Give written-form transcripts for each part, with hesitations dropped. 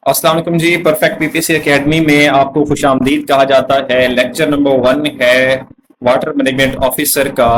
अस्सलाम वालेकुम जी। Perfect PPC academy में आपको खुशामदीद कहा जाता है। लेक्चर नंबर 1 है वाटर मैनेजमेंट ऑफिसर का।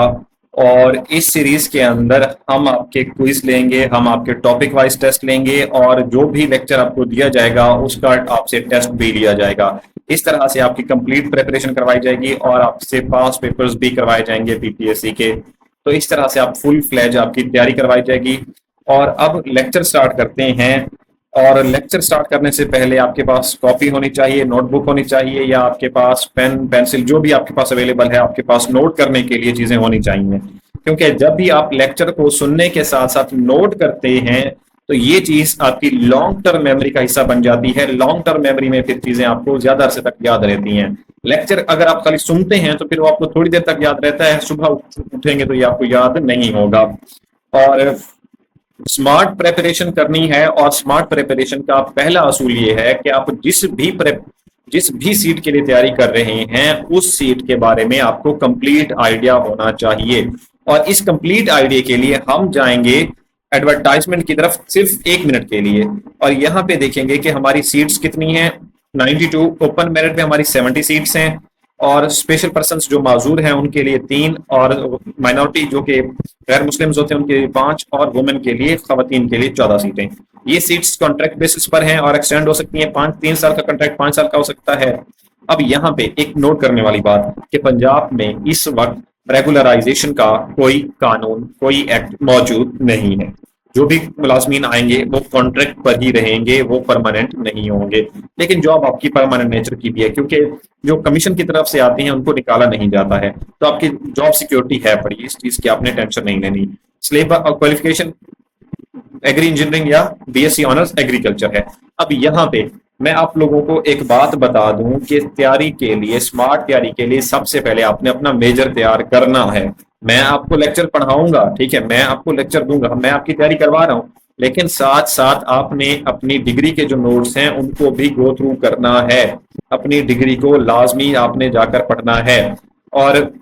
और इस सीरीज के अंदर हम आपके क्विज लेंगे, हम आपके टॉपिक वाइज टेस्ट लेंगे और जो भी लेक्चर आपको दिया जाएगा उसका आपसे टेस्ट भी लिया जाएगा। इस तरह से आपकी कंप्लीट प्रिपरेशन करवाई जाएगी और आपसे पास पेपर्स भी करवाए जाएंगे पीपीएससी के। तो इस तरह से आप फुल फ्लैज आपकी तैयारी करवाई जाएगी। और अब लेक्चर स्टार्ट करते हैं। और लेक्चर स्टार्ट करने से पहले आपके पास कॉपी होनी चाहिए, नोटबुक होनी चाहिए, या आपके पास पेन पेंसिल जो भी आपके पास अवेलेबल है, आपके पास नोट करने के लिए चीजें होनी चाहिए। क्योंकि जब भी आप लेक्चर को सुनने के साथ साथ नोट करते हैं तो ये चीज आपकी लॉन्ग टर्म मेमोरी का हिस्सा बन जाती है। लॉन्ग टर्म मेमोरी में फिर चीजें आपको ज्यादा अरसे तक याद रहती हैं। लेक्चर अगर आप खाली सुनते हैं तो फिर वो आपको थोड़ी देर तक याद रहता है, सुबह उठेंगे तो ये आपको याद नहीं होगा। और स्मार्ट प्रेपरेशन करनी है, और स्मार्ट प्रेपरेशन का पहला असूल ये है कि आप जिस भी सीट के लिए तैयारी कर रहे हैं उस सीट के बारे में आपको कंप्लीट आइडिया होना चाहिए। और इस कंप्लीट आइडिया के लिए हम जाएंगे एडवर्टाइजमेंट की तरफ सिर्फ 1 मिनट के लिए। और यहाँ पे देखेंगे कि हमारी सीट्स कितनी हैं। 92 ओपन मेरिट में हमारी 70 सीट्स हैं, और स्पेशल पर्सन्स जो माजूर हैं उनके लिए 3, और माइनॉरिटी जो कि गैर मुस्लिम्स होते हैं उनके लिए 5, और वुमेन के लिए, खवातीन के लिए 14 सीटें। ये सीट्स कॉन्ट्रैक्ट बेसिस पर हैं और एक्सटेंड हो सकती हैं। 3 साल का कॉन्ट्रैक्ट 5 साल का हो सकता है। अब यहाँ पे एक नोट करने वाली बात कि पंजाब में इस वक्त रेगुलराइजेशन का कोई कानून, कोई एक्ट मौजूद नहीं है। जो भी मुलाजमीन आएंगे वो कॉन्ट्रैक्ट पर ही रहेंगे, वो परमानेंट नहीं होंगे। लेकिन जॉब आपकी परमानेंट नेचर की भी है, क्योंकि जो कमीशन की तरफ से आती हैं उनको निकाला नहीं जाता है। तो आपकी जॉब सिक्योरिटी है पड़ी, इस चीज की आपने टेंशन नहीं लेनी। सिलेबस और क्वालिफिकेशन एग्री इंजीनियरिंग या बीएससी ऑनर्स एग्रीकल्चर है। अब यहाँ पे मैं आप लोगों को एक बात बता दूं कि तैयारी के लिए, स्मार्ट तैयारी के लिए सबसे पहले आपने अपना मेजर तैयार करना है। मैं आपको लेक्चर पढ़ाऊंगा, ठीक है, मैं आपको लेक्चर दूंगा, मैं आपकी तैयारी करवा रहा हूं, लेकिन साथ साथ आपने अपनी डिग्री के जो नोट्स हैं उनको भी गो थ्रू करना है। अपनी डिग्री को लाजमी आपने जाकर पढ़ना है। और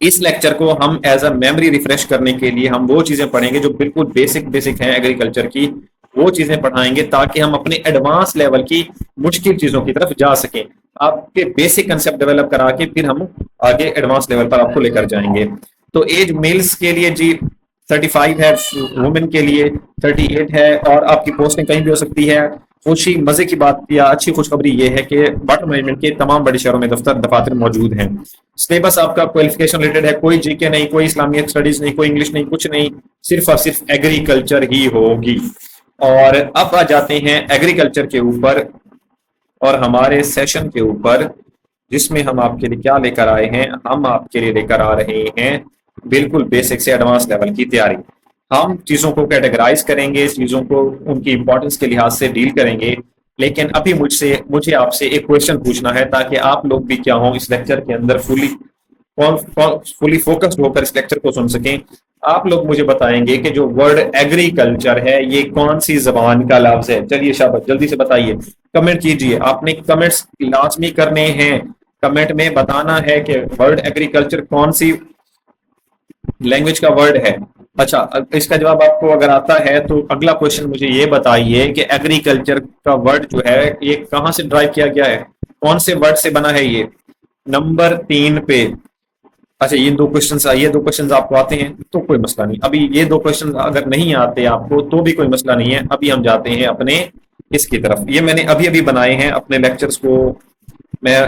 इस लेक्चर को हम एज अ मेमोरी रिफ्रेश करने के लिए हम वो चीजें पढ़ेंगे जो बिल्कुल बेसिक हैं एग्रीकल्चर की, वो चीजें पढ़ाएंगे ताकि हम अपने एडवांस लेवल की मुश्किल चीजों की तरफ जा सकें। आपके बेसिक कंसेप्ट डेवलप करा के फिर हम आगे एडवांस लेवल पर आपको लेकर जाएंगे। तो एज मेल्स के लिए जी 35 है, वुमेन के लिए 38 है, और आपकी पोस्टिंग कहीं भी हो सकती है। खुशी मजे की बात या अच्छी खुशखबरी ये है कि वाटर मैनेजमेंट के तमाम बड़े शहरों में दफातर मौजूद हैं। सिलेबस आपका क्वालिफिकेशन रिलेटेड है, कोई जीके नहीं, कोई इस्लामिक स्टडीज नहीं, कोई इंग्लिश नहीं, कुछ नहीं, सिर्फ और सिर्फ एग्रीकल्चर ही होगी। और अब आ जाते हैं एग्रीकल्चर के ऊपर और हमारे सेशन के ऊपर, जिसमें हम आपके लिए क्या लेकर आए हैं। हम आपके लिए लेकर आ रहे हैं बिल्कुल बेसिक से एडवांस लेवल की तैयारी। हम चीजों को कैटेगराइज करेंगे, चीजों को उनकी इंपॉर्टेंस के लिहाज से डील करेंगे। लेकिन अभी मुझे आपसे एक क्वेश्चन पूछना है ताकि आप लोग भी क्या हो इस लेक्चर के अंदर फुली फोकस्ड होकर इस लेक्चर को सुन सकें। आप लोग मुझे बताएंगे कि जो वर्ड एग्रीकल्चर है ये कौन सी जबान का लफ्ज है। चलिए शाबाश, जल्दी से बताइए, कमेंट कीजिए। आपने कमेंट्स लाजमी करने हैं, कमेंट में बताना है कि वर्ड एग्रीकल्चर कौन सी लैंग्वेज का वर्ड है। अच्छा, इसका जवाब आपको अगर आता है तो अगला क्वेश्चन मुझे ये बताइए कि एग्रीकल्चर का वर्ड जो है ये कहां से ड्राइव किया गया है, कौन से वर्ड से बना है ये। नंबर 3 पे। अच्छा, ये 2 क्वेश्चन आपको आते हैं तो कोई मसला नहीं। अभी ये 2 क्वेश्चन अगर नहीं आते आपको तो भी कोई मसला नहीं है। अभी हम जाते हैं अपने इसकी तरफ। ये मैंने अभी अभी बनाए हैं अपने लेक्चर्स को, मैं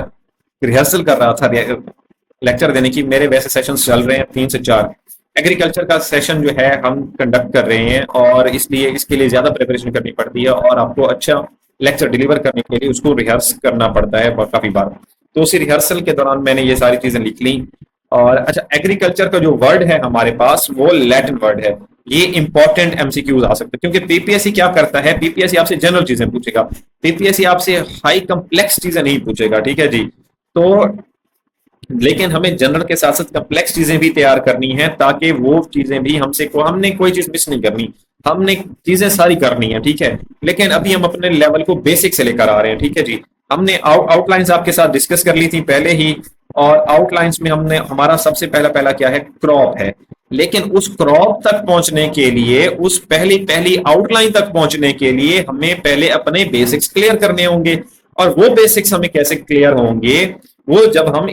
रिहर्सल कर रहा था लेक्चर देने की। मेरे वैसे सेशंस चल रहे हैं 3 से 4। एग्रीकल्चर का सेशन जो है हम कंडक्ट कर रहे हैं और इसलिए इसके लिए ज्यादा प्रिपरेशन करनी पड़ती है और आपको अच्छा लेक्चर डिलीवर करने के लिए उसको रिहर्स करना पड़ता है काफी बार। तो उसी रिहर्सल के दौरान मैंने ये सारी चीजें लिख ली। और अच्छा, एग्रीकल्चर का जो वर्ड है हमारे पास वो लैटिन वर्ड है। ये इंपॉर्टेंट एमसीक्यूज आ सकते हैं, क्योंकि पीपीएससी क्या करता है, पीपीएससी आपसे जनरल चीजें पूछेगा, पीपीएससी आपसे हाई कम्प्लेक्स चीजें नहीं पूछेगा, ठीक है जी। तो लेकिन हमें जनरल के साथ साथ कम्प्लेक्स चीजें भी तैयार करनी है ताकि वो चीजें भी हमने कोई चीज मिस नहीं करनी, हमने चीजें सारी करनी है, ठीक है। लेकिन अभी हम अपने लेवल को बेसिक से लेकर आ रहे हैं, ठीक है जी। हमने आउटलाइंस आपके साथ डिस्कस कर ली थी पहले ही, और आउटलाइंस में हमने हमारा सबसे पहला क्या है, क्रॉप है। लेकिन उस क्रॉप तक पहुंचने के लिए, उस पहली पहली आउटलाइन तक पहुंचने के लिए हमें पहले अपने बेसिक्स क्लियर करने होंगे। और वो बेसिक्स हमें कैसे क्लियर होंगे? वो जब हम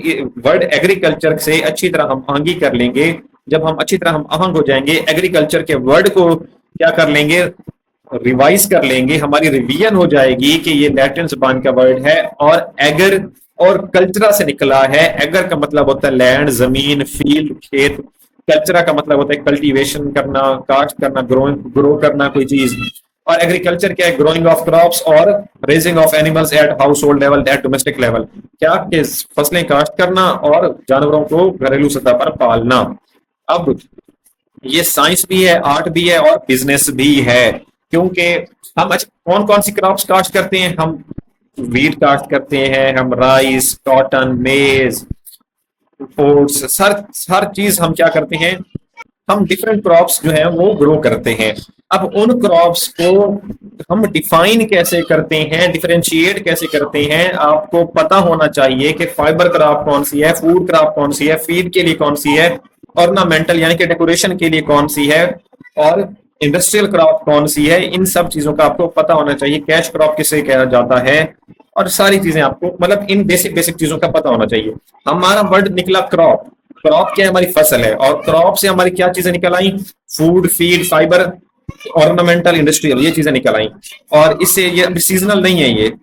वर्ड एग्रीकल्चर से अच्छी तरह हम आंगी कर लेंगे, जब हम अच्छी तरह हम आहंग हो जाएंगे, एग्रीकल्चर के वर्ड को क्या कर लेंगे, रिवाइज कर लेंगे, हमारी रिवीजन हो जाएगी कि ये लैटिन जबान का वर्ड है और एगर और कल्चरा से निकला है। एगर का मतलब होता है लैंड, जमीन, फील्ड, खेत। कल्चरा का मतलब होता है कल्टीवेशन करना, काश्त करना, ग्रो करना कोई चीज। और एग्रीकल्चर क्या है? ग्रोइंग ऑफ क्रॉप्स और raising of animals at household level, at domestic level. क्या कि फसलें काश्त करना और जानवरों को घरेलू सतह पर पालना। अब ये साइंस भी है, आर्ट भी है और बिजनेस भी है, क्योंकि हम कौन कौन सी क्रॉप्स काश्त करते हैं? हम वीट काश्त करते हैं, हम राइस, कॉटन, मेज, ओट्स, हर चीज हम क्या करते हैं, हम डिफरेंट क्रॉप्स जो है वो ग्रो करते हैं। अब उन क्रॉप्स को हम डिफाइन कैसे करते हैं, डिफरेंशिएट कैसे करते हैं, आपको पता होना चाहिए कि फाइबर क्रॉप कौन सी है, फूड क्रॉप कौन सी है, फीड के लिए कौन सी है, ऑर्नामेंटल यानी कि डेकोरेशन के लिए कौन सी है, और इंडस्ट्रियल क्रॉप कौन सी है। इन सब चीजों का आपको पता होना चाहिए। कैश क्रॉप किसे कहा जाता है, और सारी चीजें आपको मतलब इन बेसिक बेसिक चीजों का पता होना चाहिए। हमारा वर्ड निकला क्रॉप। क्रॉप क्या है? हमारी फसल है। और क्रॉप से हमारी क्या चीजें निकल आई? Food, feed, fibre, ornamental, industrial, ये चीजें निकल आई। और इससे ये सीजनल नहीं है, ये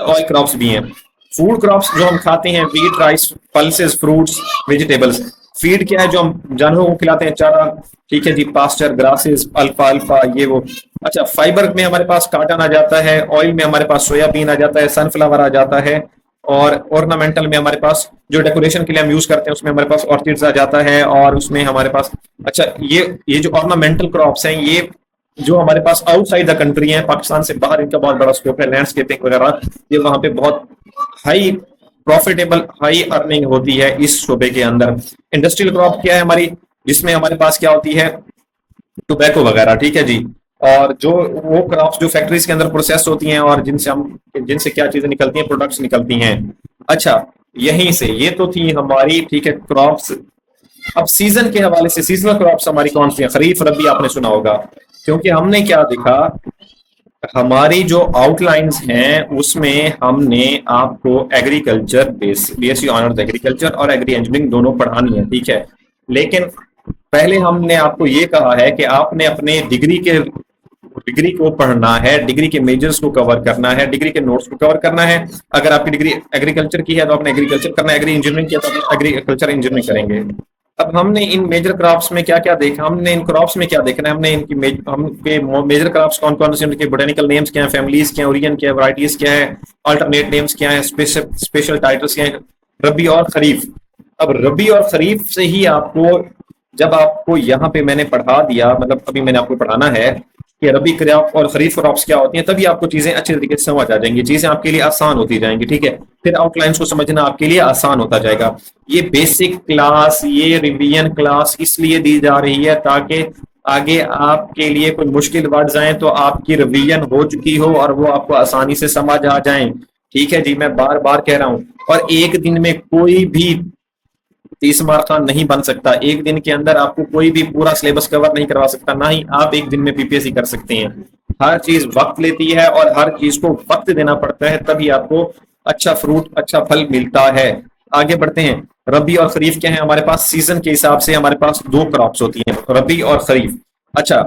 ऑयल क्रॉप्स भी हैं। फूड क्रॉप्स जो हम खाते हैं, wheat, rice, pulses, fruits, vegetables. Feed क्या है? जो हम जानवरों को खिलाते हैं, चारा, ठीक है जी, पास्चर, ग्रासेस, अल्फा अल्फा, ये वो। अच्छा, फाइबर में हमारे पास काटन आ जाता है, ऑयल में हमारे पास सोयाबीन आ जाता है, सनफ्लावर आ जाता है, और ऑर्नामेंटल में हमारे पास जो डेकोरेशन के लिए हम यूज करते हैं उसमें हमारे पास ऑर्चिड्स आ जाता है, और उसमें हमारे पास अच्छा ये जो ऑर्नामेंटल क्रॉप्स हैं, ये जो हमारे पास आउटसाइड द कंट्री है, पाकिस्तान से बाहर इनका बहुत बड़ा स्कोप है। लैंडस्केपिंग वगैरह, ये वहां पे बहुत हाई प्रॉफिटेबल, हाई अर्निंग होती है इस शोबे के अंदर। इंडस्ट्रियल क्रॉप क्या है हमारी? जिसमें हमारे पास क्या होती है? टोबैको वगैरह, ठीक है जी। और जो वो क्रॉप्स जो फैक्ट्रीज के अंदर प्रोसेस होती हैं और जिनसे क्या चीजें निकलती हैं, प्रोडक्ट्स निकलती हैं। अच्छा, यहीं से ये तो थी हमारी, ठीक है, क्रॉप्स। अब सीजन के हवाले से सीजनल क्रॉप्स हमारी कौन सी है? खरीफ, रबी आपने सुना होगा। क्योंकि हमने क्या देखा, हमारी जो आउटलाइंस हैं उसमें हमने आपको एग्रीकल्चर बीएससी ऑनर्स एग्रीकल्चर और एग्री इंजीनियरिंग दोनों पढ़ानी है, ठीक है। लेकिन पहले हमने आपको ये कहा है कि आपने अपने डिग्री को पढ़ना है, डिग्री के मेजर्स को कवर करना है, डिग्री के नोट्स को कवर करना है। अगर आपकी डिग्री एग्रीकल्चर की है तो आपने एग्रीकल्चर करना है, एग्री इंजीनियरिंग की है तो आप एग्रीकल्चर इंजीनियरिंग करेंगे। अब हमने इन मेजर क्रॉप्स में क्या क्या देखा, हमने इन क्रॉप्स में क्या देखना है, हमने इनकी मेजर क्रॉप्स कौन कौन से, उनके बोटेनिकल नेम्स क्या है, फैमिलीज क्या है, ओरिजिन क्या है, वैरायटीज क्या है, अल्टरनेट नेम्स क्या है, स्पेशल टाइटल्स क्या है, रबी और खरीफ। अब रबी और खरीफ से ही आपको, जब आपको यहाँ पे मैंने पढ़ा दिया, मतलब अभी मैंने आपको पढ़ाना है कि रबी क्रॉप और खरीफ क्रॉप्स क्या होती हैं, तभी आपको चीजें अच्छे तरीके से समझ आ जाएंगी, चीजें आपके लिए आसान होती जाएंगी, ठीक है। फिर आउटलाइंस को समझना आपके लिए आसान होता जाएगा। ये बेसिक क्लास, ये रिवीजन क्लास इसलिए दी जा रही है ताकि आगे आपके लिए कोई मुश्किल वर्ड्स आए तो आपकी रिवीजन हो चुकी हो और वो आपको आसानी से समझ आ जाए, ठीक है जी। मैं बार बार कह रहा हूँ, और एक दिन में कोई भी 30 मार्क का नहीं बन सकता। एक दिन के अंदर आपको कोई भी पूरा सिलेबस कवर नहीं करवा सकता, ना ही आप एक दिन में पीपीएससी कर सकते हैं। हर चीज वक्त लेती है और हर चीज को वक्त देना पड़ता है, तभी आपको अच्छा फ्रूट, अच्छा फल मिलता है। आगे बढ़ते हैं। रबी और खरीफ क्या है हमारे पास? सीजन के हिसाब से हमारे पास दो क्रॉप्स होती हैं, रबी और खरीफ। अच्छा,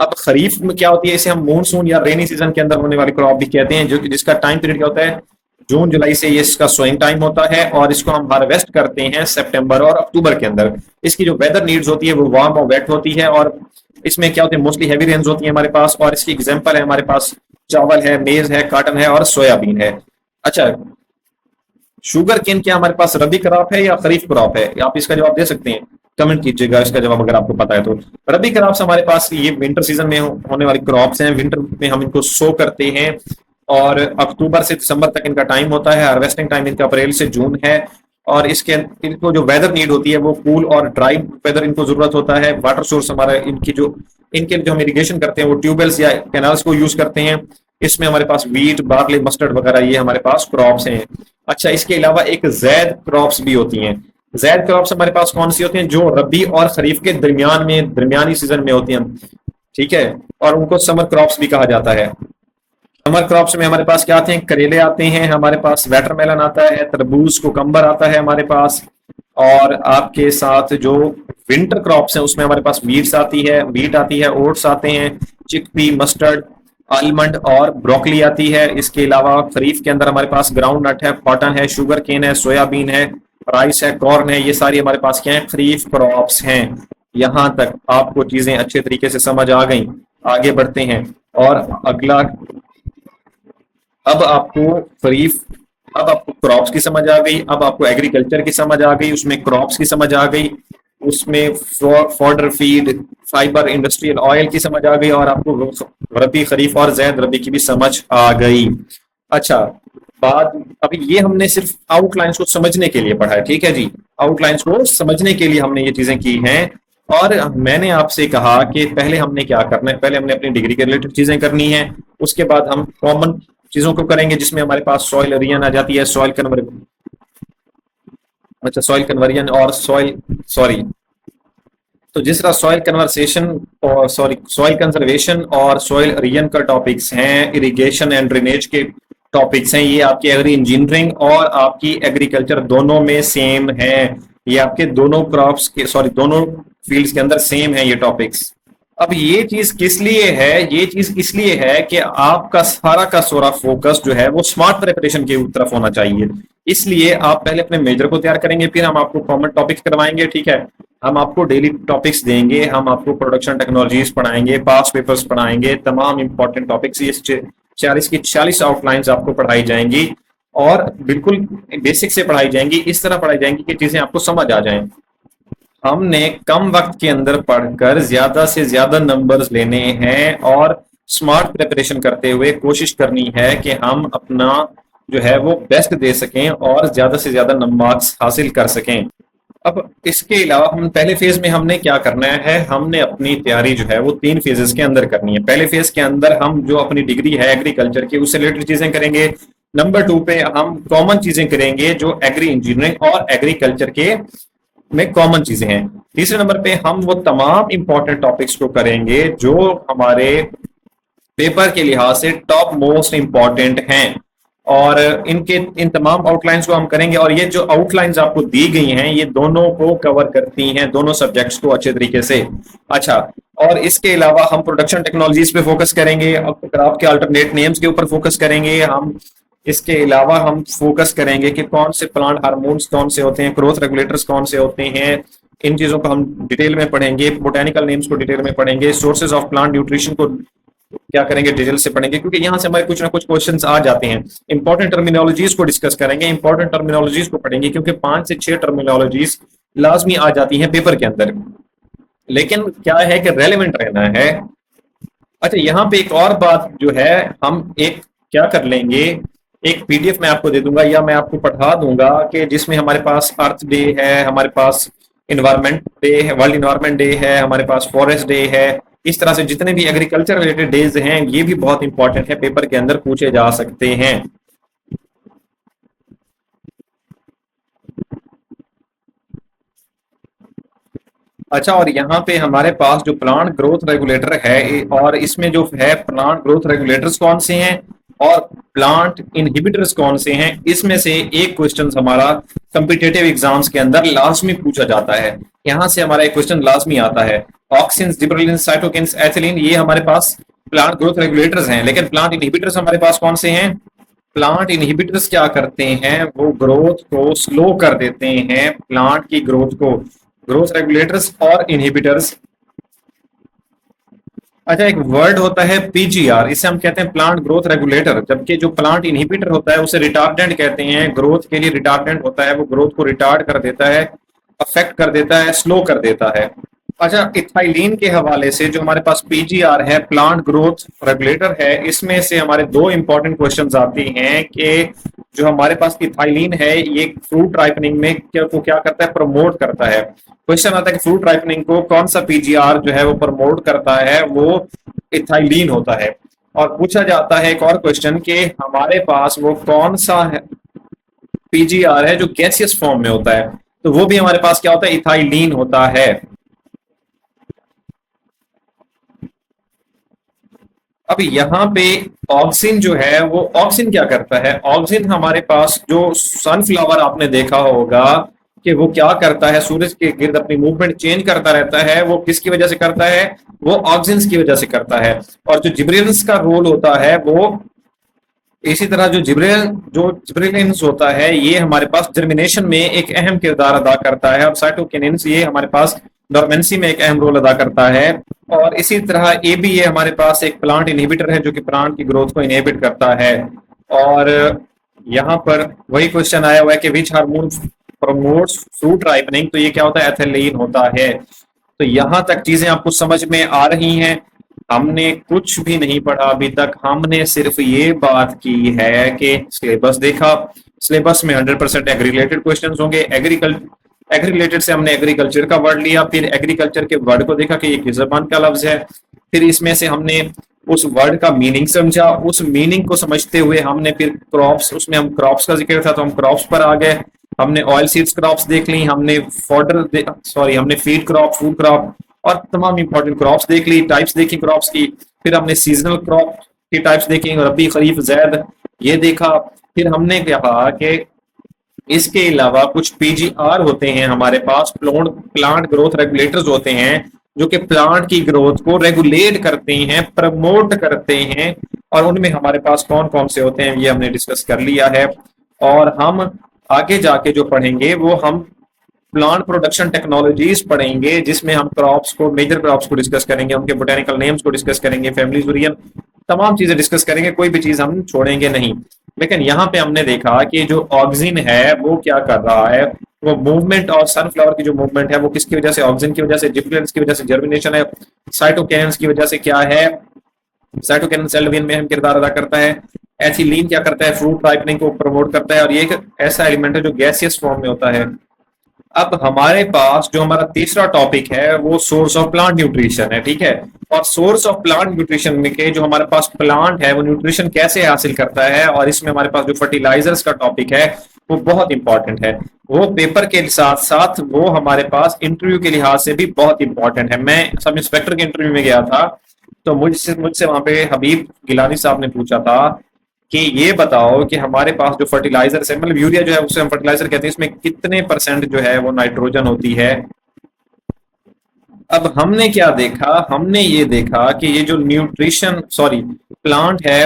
अब खरीफ में क्या होती है? इसे हम मानसून या रेनी सीजन के अंदर होने वाली क्रॉप भी कहते हैं, जो कि जिसका टाइम पीरियड क्या होता है? जून जुलाई से ये इसका सोइंग टाइम होता है, और इसको हम हार्वेस्ट करते हैं सितंबर और अक्टूबर के अंदर। इसकी जो वेदर नीड्स होती है वो वार्म और वेट होती है, और इसमें क्या होती है? मोस्टली हैवी रेन्स होती है हमारे पास। और इसकी एग्जांपल है हमारे पास चावल है, मेज है, कॉटन है और सोयाबीन है। अच्छा, शुगर केन क्या हमारे पास रबी क्रॉप है या खरीफ क्रॉप है? आप इसका जवाब दे सकते हैं, कमेंट कीजिएगा इसका जवाब अगर आपको पता है तो। रबी क्रॉप्स हमारे पास ये विंटर सीजन में होने वाली क्रॉप्स हैं, विंटर में हम इनको सो करते हैं, और अक्टूबर से दिसंबर तक इनका टाइम होता है। हार्वेस्टिंग टाइम इनका अप्रैल से जून है, और इसके इनको जो वेदर नीड होती है वो कूल और ड्राई वेदर इनको जरूरत होता है। वाटर सोर्स हमारा इनके जो हम इरिगेशन करते हैं वो ट्यूबवेल्स या कैनाल्स को यूज करते हैं। इसमें हमारे पास वीट, बार्ली, मस्टर्ड वगैरह ये हमारे पास क्रॉप्स हैं। अच्छा, इसके अलावा एक जैद क्रॉप्स भी होती हैं। जैद क्रॉप्स हमारे पास कौन सी होती हैं, जो रबी और खरीफ के दरमियान में, दरमियानी सीजन में होती हैं, ठीक है, और उनको समर क्रॉप्स भी कहा जाता है। समर क्रॉप्स में हमारे पास क्या आते हैं, करेले आते हैं, हमारे पास वाटरमेलन आता है, तरबूज, कुकम्बर आता है हमारे पास। और आपके साथ जो विंटर क्रॉप्स हैं उसमें हमारे पास वीट्स आती है, वीट आती है, ओट्स आते हैं, चिकपी, मस्टर्ड, आलमंड और ब्रोकली आती है। इसके अलावा खरीफ के अंदर हमारे पास ग्राउंड नट है, कॉटन है, शुगर केन है, सोयाबीन है, राइस है, कॉर्न है। ये सारी हमारे पास क्या है, खरीफ क्रॉप्स हैं। यहां तक आपको चीजें अच्छे तरीके से समझ आ गई। आगे बढ़ते हैं और अगला, अब आपको खरीफ, अब आपको क्रॉप्स की समझ आ गई, अब आपको एग्रीकल्चर की समझ आ गई, उसमें क्रॉप्स की समझ आ गई, उसमें fodder, feed, fibre, industrial oil की समझ आ गई, और आपको रबी, खरीफ और जैद रबी की भी समझ आ गई। अच्छा, बात अभी ये हमने सिर्फ आउटलाइंस को समझने के लिए पढ़ा है, ठीक है जी, आउटलाइंस को समझने के लिए हमने ये चीजें की हैं। और मैंने आपसे कहा कि पहले हमने क्या करना है, पहले हमने अपनी डिग्री के रिलेटेड चीजें करनी है, उसके बाद हम कॉमन चीजों को करेंगे जिसमें हमारे पास सॉइल एरियन आ जाती है, सॉइल कन्वर, अच्छा सॉइल कन्वर्जन और सॉरी, तो जिस तरह सॉइल कन्वर्सेशन और सॉइल कंजर्वेशन और सॉइल एरियन का टॉपिक्स हैं, इरिगेशन एंड ड्रेनेज के टॉपिक्स हैं, ये आपकी एग्री इंजीनियरिंग और आपकी एग्रीकल्चर दोनों में सेम है। ये आपके दोनों क्रॉप्स के, दोनों फील्ड्स के अंदर सेम है ये टॉपिक्स। अब ये चीज किस लिए है, ये चीज इसलिए है कि आपका सारा का सारा फोकस जो है वो स्मार्ट प्रिपरेशन की तरफ होना चाहिए। इसलिए आप पहले अपने मेजर को तैयार करेंगे, फिर हम आपको कॉमन टॉपिक्स करवाएंगे, ठीक है, हम आपको डेली टॉपिक्स देंगे, हम आपको प्रोडक्शन टेक्नोलॉजीज पढ़ाएंगे, पास्ट पेपर्स पढ़ाएंगे, तमाम इंपॉर्टेंट टॉपिक्स, ये 40 की 40 आउटलाइंस आपको पढ़ाई जाएंगी और बिल्कुल बेसिक से पढ़ाई जाएंगी, इस तरह पढ़ाई जाएंगी कि चीजें आपको समझ आ जाएं। हमने कम वक्त के अंदर पढ़कर ज्यादा से ज्यादा नंबर्स लेने हैं और स्मार्ट प्रिपरेशन करते हुए कोशिश करनी है कि हम अपना जो है वो बेस्ट दे सकें और ज्यादा से ज्यादा मार्क्स हासिल कर सकें। अब इसके अलावा हम पहले फेज में हमने क्या करना है, हमने अपनी तैयारी जो है वो 3 फेजेस के अंदर करनी है। पहले फेज के अंदर हम जो अपनी डिग्री है एग्रीकल्चर की उससे रिलेटेड चीजें करेंगे। नंबर 2 पे हम कॉमन चीजें करेंगे जो एग्री इंजीनियरिंग और एग्रीकल्चर के में कॉमन चीजें हैं। तीसरे नंबर पे हम वो तमाम इंपॉर्टेंट टॉपिक्स को करेंगे जो हमारे पेपर के लिहाज से टॉप मोस्ट इंपॉर्टेंट हैं और इन तमाम आउटलाइंस को हम करेंगे। और ये जो आउटलाइंस आपको दी गई हैं ये दोनों को कवर करती हैं, दोनों सब्जेक्ट्स को अच्छे तरीके से। अच्छा, और इसके अलावा हम प्रोडक्शन टेक्नोलॉजीज पे फोकस करेंगे, क्रॉप के अल्टरनेट नेम्स के ऊपर फोकस करेंगे हम। इसके अलावा हम फोकस करेंगे कि कौन से प्लांट हार्मोन्स कौन से होते हैं, ग्रोथ रेगुलेटर्स कौन से होते हैं, इन चीजों को हम डिटेल में पढ़ेंगे, बोटेनिकल नेम्स को डिटेल में पढ़ेंगे, सोर्सेज ऑफ प्लांट न्यूट्रिशन को क्या करेंगे, डिटेल से पढ़ेंगे, क्योंकि यहाँ से हमारे कुछ ना कुछ क्वेश्चंस आ जाते हैं। इंपॉर्टेंट टर्मिनोलॉजीज को डिस्कस करेंगे, इंपॉर्टेंट टर्मिनोलॉजीज को पढ़ेंगे क्योंकि 5 से 6 टर्मिनोलॉजीज लाजमी आ जाती हैं पेपर के अंदर, लेकिन क्या है कि रेलेवेंट रहना है। अच्छा, यहाँ पे एक और बात जो है, हम एक क्या कर लेंगे, एक पीडीएफ मैं आपको दे दूंगा या मैं आपको पढ़ा दूंगा कि जिसमें हमारे पास अर्थ डे है, हमारे पास इन्वायरमेंट डे है, वर्ल्ड इन्वायरमेंट डे है, हमारे पास फॉरेस्ट डे है, इस तरह से जितने भी एग्रीकल्चर रिलेटेड डेज हैं ये भी बहुत इंपॉर्टेंट है, पेपर के अंदर पूछे जा सकते हैं। अच्छा, और यहाँ पे हमारे पास जो प्लांट ग्रोथ रेगुलेटर है और इसमें जो है प्लांट ग्रोथ रेगुलेटर्स कौन से हैं और प्लांट इनहिबिटर्स कौन से हैं, इसमें से एक क्वेश्चन हमारा कॉम्पिटिटिव एग्जाम्स के अंदर लाजमी पूछा जाता है। यहाँ से हमारा एक क्वेश्चन लाजमी आता है, ऑक्सिन्स, जिबरेलिन्स, साइटोकिन्स, एथिलीन, ये हमारे पास प्लांट ग्रोथ रेगुलेटर्स हैं, लेकिन प्लांट इनहिबिटर्स हमारे पास कौन से हैं। प्लांट इनहिबिटर्स क्या करते हैं, वो ग्रोथ को स्लो कर देते हैं, प्लांट की ग्रोथ को। ग्रोथ रेगुलेटर्स और इनहिबिटर्स, अच्छा एक वर्ड होता है पीजीआर, इसे हम कहते हैं प्लांट ग्रोथ रेगुलेटर, जबकि जो प्लांट इनहिबिटर होता है उसे रिटार्डेंट कहते हैं। ग्रोथ के लिए रिटार्डेंट होता है, वो ग्रोथ को रिटार्ड कर देता है, अफेक्ट कर देता है, स्लो कर देता है। अच्छा, इथाइलिन के हवाले से जो हमारे पास पीजीआर है, प्लांट ग्रोथ रेगुलेटर है, इसमें से हमारे 2 इंपॉर्टेंट क्वेश्चंस आते हैं कि जो हमारे पास इथाइलिन है ये फ्रूट राइपनिंग में क्या करता है, प्रमोट करता है। क्वेश्चन आता है कि फ्रूट राइपनिंग को कौन सा पीजीआर जो है वो प्रमोट करता है, वो इथाइलिन होता है। और पूछा जाता है एक और क्वेश्चन कि हमारे पास वो कौन सा है पीजीआर है जो गैसियस फॉर्म में होता है। तो वो भी हमारे पास क्या होता है, इथाइलीन होता है। अब यहाँ पे ऑक्सिन जो है, वो ऑक्सिन क्या करता है, ऑक्सिन हमारे पास जो सनफ्लावर आपने देखा होगा कि वो क्या करता है, सूरज के गिर्द अपनी मूवमेंट चेंज करता रहता है, वो किसकी वजह से करता है, वो ऑक्सिन की वजह से करता है। और जो जिब्रेलिन्स का रोल होता है वो इसी तरह जो जिब्रेलिन्स होता है ये हमारे पास जर्मिनेशन में एक अहम किरदार अदा करता है, और साइटोकिनिन्स ये हमारे पास डोरमेंसी में एक अहम रोल अदा करता है। और इसी तरह ए बी ए हमारे पास एक प्लांट इनहिबिटर है जो कि प्लांट की ग्रोथ को इनहिबिट करता है। और यहाँ पर वही क्वेश्चन आया हुआ है कि which hormone promotes fruit ripening, तो ये क्या होता है, एथिलीन होता है। तो यहाँ तक चीजें आपको समझ में आ रही हैं। हमने कुछ भी नहीं पढ़ा अभी तक, हमने सिर्फ ये बात की है कि सिलेबस देखा, सिलेबस में 100% एग्री रिलेटेड क्वेश्चन होंगे। एग्री रिलेटेड से हमने एग्रीकल्चर का वर्ड लिया, फिर एग्रीकल्चर के वर्ड को देखा कि ये किस जबान का लफ्ज है, फिर इसमें से हमने उस वर्ड का मीनिंग समझा, उस मीनिंग को समझते हुए हमने फिर क्रॉप्स, उसमें हम क्रॉप्स का जिक्र था तो हम क्रॉप्स पर आ गए। हमने ऑयल सीड्स क्रॉप्स देख ली, हमने हमने फीड क्रॉप, फूड क्रॉप और तमाम इंपॉर्टेंट क्रॉप्स देख ली, टाइप्स देखी क्रॉप्स की। फिर हमने सीजनल क्रॉप की टाइप्स देखी, रबी, खरीफ, जैद, ये देखा। फिर हमने कहा कि इसके अलावा कुछ पीजीआर होते हैं हमारे पास, प्लांट ग्रोथ रेगुलेटर्स होते हैं जो कि प्लांट की ग्रोथ को रेगुलेट करते हैं, प्रमोट करते हैं। और उनमें हमारे पास कौन कौन से होते हैं ये हमने डिस्कस कर लिया है। और हम आगे जाके जो पढ़ेंगे वो हम प्लांट प्रोडक्शन टेक्नोलॉजीज पढ़ेंगे, जिसमें हम क्रॉप्स को, मेजर क्रॉप्स को डिस्कस करेंगे, उनके बोटेनिकल नेम्स को डिस्कस करेंगे, फैमिलीज, वेरिएंट, तमाम चीजें डिस्कस करेंगे, कोई भी चीज हम छोड़ेंगे नहीं। लेकिन यहाँ पे हमने देखा कि जो ऑक्सिन है वो क्या कर रहा है, वो मूवमेंट, और सनफ्लावर की जो मूवमेंट है वो किसकी वजह से, ऑक्सिन की वजह से, जिब्रेलिन्स की वजह से जर्मिनेशन है, साइटोकिनिन्स की वजह से क्या है, साइटोकिनिन सेल डिवीजन में अहम किरदार अदा करता है, एथिलीन क्या करता है, फ्रूट राइपनिंग को प्रमोट करता है, और ये एक ऐसा एलिमेंट है जो गैसियस फॉर्म में होता है। अब हमारे पास जो हमारा तीसरा टॉपिक है वो सोर्स ऑफ प्लांट न्यूट्रिशन है, ठीक है। और सोर्स ऑफ प्लांट न्यूट्रिशन में के जो हमारे पास प्लांट है वो न्यूट्रिशन कैसे हासिल करता है, और इसमें हमारे पास जो फर्टिलाइजर्स का टॉपिक है वो बहुत इंपॉर्टेंट है। वो पेपर के साथ साथ वो हमारे पास इंटरव्यू के लिहाज से भी बहुत इंपॉर्टेंट है। मैं सब इंस्पेक्टर के इंटरव्यू में गया था तो मुझसे वहां पे हबीब गिलानी साहब ने पूछा था कि ये बताओ कि हमारे पास जो फर्टिलाइजर है, मतलब यूरिया जो है उसे हम फर्टिलाइजर कहते हैं, इसमें कितने परसेंट जो है वो नाइट्रोजन होती है। अब हमने क्या देखा, हमने ये देखा कि ये जो प्लांट है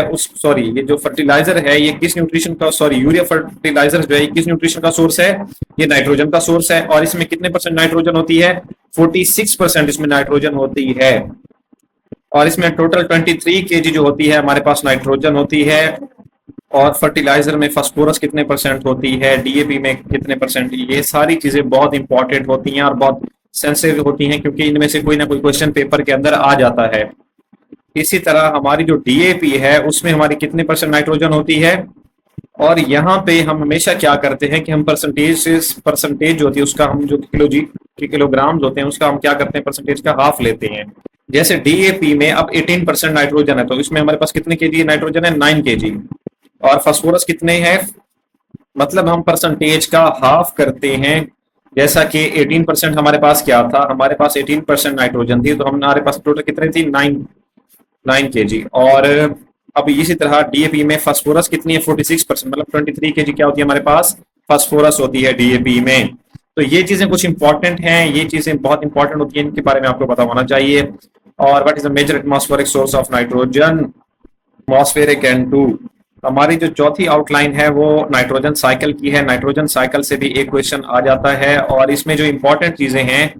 ये जो फर्टिलाइजर है ये किस न्यूट्रिशन का, यूरिया फर्टिलाइजर जो है किस न्यूट्रिशन का सोर्स है, ये नाइट्रोजन का सोर्स है। और इसमें कितने परसेंट नाइट्रोजन होती है, 46% इसमें नाइट्रोजन होती है। और इसमें टोटल 23 केजी जो होती है हमारे पास नाइट्रोजन होती है। और फर्टिलाइजर में फास्फोरस कितने परसेंट होती है, डीएपी में कितने परसेंट, ये सारी चीजें बहुत इंपॉर्टेंट होती हैं और बहुत सेंसिटिव होती हैं, क्योंकि इनमें से कोई ना कोई क्वेश्चन पेपर के अंदर आ जाता है। इसी तरह हमारी जो डीएपी है उसमें हमारी कितने परसेंट नाइट्रोजन होती है। और यहाँ पे हम हमेशा क्या करते हैं कि हम परसेंटेज जो होती है उसका, हम जो किलोग्राम्स होते हैं उसका हम क्या करते हैं, परसेंटेज का हाफ लेते हैं। जैसे डीएपी में अब 18% नाइट्रोजन है तो इसमें हमारे पास कितने केजी नाइट्रोजन है, 9 केजी। और फास्फोरस कितने हैं, मतलब हम परसेंटेज का हाफ करते हैं। जैसा कि 18% हमारे पास क्या था, हमारे पास 18% नाइट्रोजन थी, तो हमारे पास टोटल कितने थी, 9 केजी। और अब इसी तरह डीएपी में फास्फोरस कितनी है, 46%, मतलब 23 केजी क्या होती है हमारे पास, फास्फोरस होती है डीएपी में। तो ये चीजें कुछ इंपॉर्टेंट हैं, ये चीजें बहुत इंपॉर्टेंट होती हैं, इनके बारे में आपको पता होना चाहिए। और what is the major atmospheric source of nitrogen, atmospheric N2। हमारी जो चौथी आउटलाइन है वो नाइट्रोजन साइकिल की है। नाइट्रोजन साइकिल से भी एक क्वेश्चन आ जाता है, और इसमें जो इंपॉर्टेंट चीजें हैं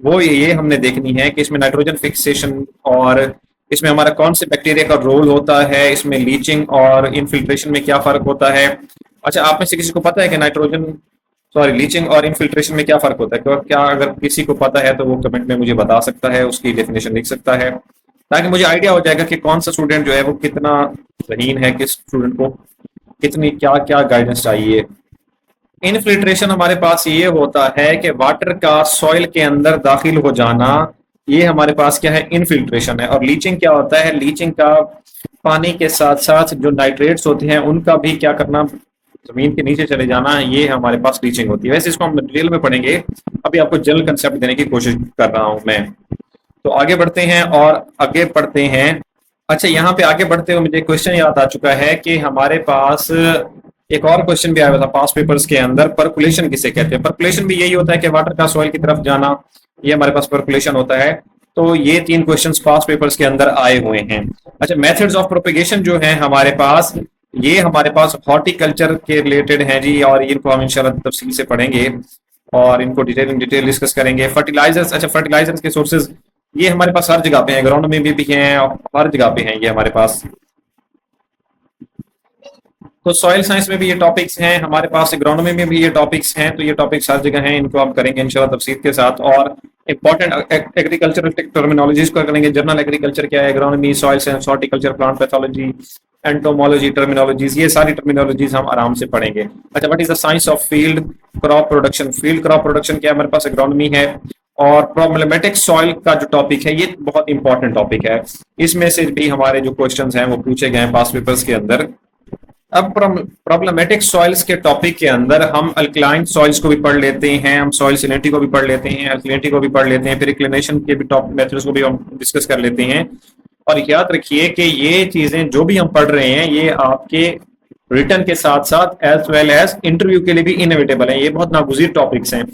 वो ये हमने देखनी है कि इसमें नाइट्रोजन फिक्सेशन और इसमें हमारा कौन से बैक्टीरिया का रोल होता है, इसमें लीचिंग और इनफिल्ट्रेशन में क्या फर्क होता है। अच्छा, आप में से किसी को पता है कि लीचिंग और इनफिल्ट्रेशन में क्या फर्क होता है? क्या अगर किसी को पता है तो वो कमेंट में मुझे बता सकता है, उसकी डेफिनेशन लिख सकता है, ताकि मुझे आइडिया हो जाएगा कि कौन सा स्टूडेंट जो है वो कितना ज़हीन है, किस स्टूडेंट को कितनी क्या क्या गाइडेंस चाहिए। इनफिल्ट्रेशन हमारे पास ये होता है कि वाटर का सॉइल के अंदर दाखिल हो जाना, ये हमारे पास क्या है, इनफिल्ट्रेशन है। और लीचिंग क्या होता है, लीचिंग का पानी के साथ साथ जो नाइट्रेट्स होते हैं उनका भी क्या करना, जमीन के नीचे चले जाना, ये हमारे पास टीचिंग होती है। वैसे इसको हम डिटेल में पढ़ेंगे, अभी आपको जनरल कंसेप्ट देने की कोशिश कर रहा हूं मैं। तो आगे बढ़ते हैं और आगे पढ़ते हैं। अच्छा, यहाँ पे आगे बढ़ते हुए मुझे क्वेश्चन याद आ चुका है कि हमारे पास एक और क्वेश्चन भी आया हुआ था पास पेपर्स के अंदर, परकुलेशन किसे कहते हैं। परकुलेशन भी यही होता है कि वाटर का सॉइल की तरफ जाना, ये हमारे पास परकुलेशन होता है। तो ये 3 क्वेश्चंस पास पेपर्स के अंदर आए हुए हैं। अच्छा, मेथड्स ऑफ प्रोपेगेशन जो है हमारे पास, ये हमारे पास हॉर्टिकल्चर के रिलेटेड हैं जी, और इनको हम इंशाल्लाह तफसील से पढ़ेंगे और इनको डिटेल डिस्कस करेंगे। फर्टिलाइजर्स, अच्छा फर्टिलाइजर्स के सोर्सेज ये हमारे पास हर जगह पे हैं, एग्रोनॉमी में भी हैं और हर जगह पे हैं ये हमारे पास। तो सॉइल साइंस में भी ये टॉपिक्स हैं हमारे पास, एग्रोनॉमी में भी ये टॉपिक्स हैं, तो ये टॉपिक्स हर जगह हैं, इनको हम करेंगे इंशाल्लाह तफसील के साथ। और इंपॉर्टेंट एग्रीकल्चरल टर्मिनोलॉजीज को करेंगे, जनरल एग्रीकल्चर क्या है, agronomy, soil science, horticulture, plant pathology, entomology, terminologies, ये सारी टर्मिनोलॉजीज हम आराम से पढ़ेंगे। अच्छा, what is the science of field crop production. Field crop production क्या है, हमारे पास एग्रोनॉमी है। और प्रॉब्लमेटिक सॉइल का जो टॉपिक है, ये बहुत इंपॉर्टेंट टॉपिक है, इसमें से भी हमारे जो क्वेश्चंस हैं वो पूछे गए हैं पास पेपर्स के अंदर। अब प्रॉब्लमेटिक सॉइल्स के टॉपिक के अंदर हम अल्कलाइन सॉइल्स को भी पढ़ लेते हैं, हम सॉइल सैलिनिटी को भी पढ़ लेते हैं, अल्कलिनिटी को भी पढ़ लेते हैं, फिर इंक्लिनेशन के भी टॉप मेथड्स को भी हम डिस्कस कर लेते हैं। और याद रखिए कि ये चीजें जो भी हम पढ़ रहे हैं, ये आपके रिटर्न के साथ साथ एज वेल एज इंटरव्यू के लिए भी इनएविटेबल है। ये बहुत नागुज़ीर टॉपिक्स हैं,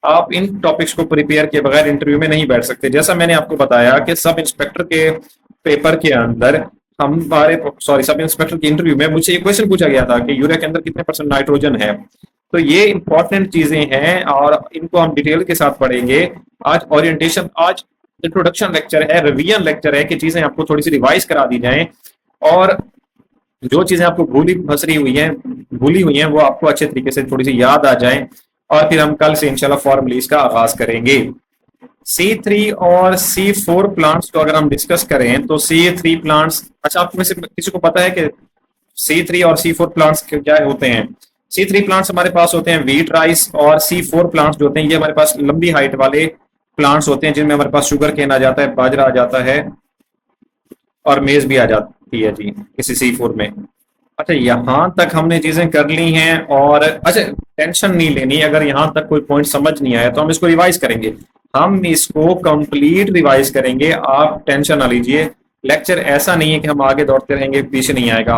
आप इन टॉपिक्स को प्रिपेयर किए बगैर इंटरव्यू में नहीं बैठ सकते। जैसा मैंने आपको बताया कि सब इंस्पेक्टर के पेपर के अंदर सब इंस्पेक्टर की इंटरव्यू में मुझसे ये क्वेश्चन पूछा गया था कि यूरिया के अंदर कितने % नाइट्रोजन है। तो ये इंपॉर्टेंट चीजें हैं और इनको हम डिटेल के साथ पढ़ेंगे। आज ओरिएंटेशन, आज इंट्रोडक्शन लेक्चर है, रिवीजन लेक्चर है कि चीजें आपको थोड़ी सी रिवाइज करा दी जाएं और जो चीजें आपको भूली हुई हैं वो आपको अच्छे तरीके से थोड़ी सी याद आ जाएं। और फिर हम कल से इंशाल्लाह फॉर्मुलीज का आगाज करेंगे। C3 और C4 प्लांट्स को अगर हम डिस्कस करें तो C3 प्लांट्स, अच्छा आप में से किसी को पता है कि C3 और C4 प्लांट्स क्या होते हैं। C3 प्लांट्स हमारे पास होते हैं व्हीट, राइस, और C4 प्लांट्स जो होते हैं ये हमारे पास लंबी हाइट वाले प्लांट्स होते हैं जिनमें हमारे पास शुगर केन आ जाता है, बाजरा आ जाता है और मेज भी आ जाती है जी इसी C4 में। अच्छा, यहाँ तक हमने चीजें कर ली हैं और अच्छा टेंशन नहीं लेनी, अगर यहाँ तक कोई पॉइंट समझ नहीं आया तो हम इसको रिवाइज करेंगे, हम इसको कंप्लीट रिवाइज करेंगे, आप टेंशन ना लीजिए। लेक्चर ऐसा नहीं है कि हम आगे दौड़ते रहेंगे पीछे नहीं आएगा,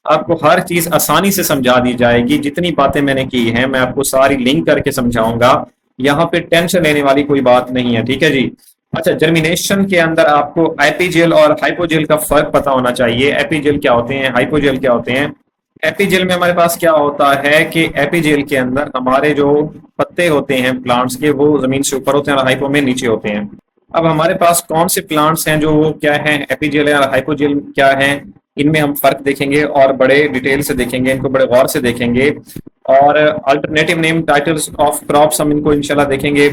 आपको हर चीज आसानी से समझा दी जाएगी। जितनी बातें मैंने की हैं मैं आपको सारी लिंक करके समझाऊंगा, यहाँ पे टेंशन लेने वाली कोई बात नहीं है, ठीक है जी। अच्छा, जर्मिनेशन के अंदर आपको एपीजेल और हाइपोजेल का फर्क पता होना चाहिए। एपीजेल क्या होते हैं, हाइपोजेल क्या होते हैं। एपीजेल में हमारे पास क्या होता है कि एपीजेल के अंदर हमारे जो पत्ते होते हैं प्लांट्स के वो जमीन से ऊपर होते हैं और हाइपो में नीचे होते हैं। अब हमारे पास कौन से प्लांट्स हैं जो वो क्या है, एपीजेल है और हाइपोजेल क्या है, इनमें हम फर्क देखेंगे और बड़े डिटेल से देखेंगे, इनको बड़े गौर से देखेंगे। और alternative name titles of crops हम इनको इंशाल्लाह देखेंगे।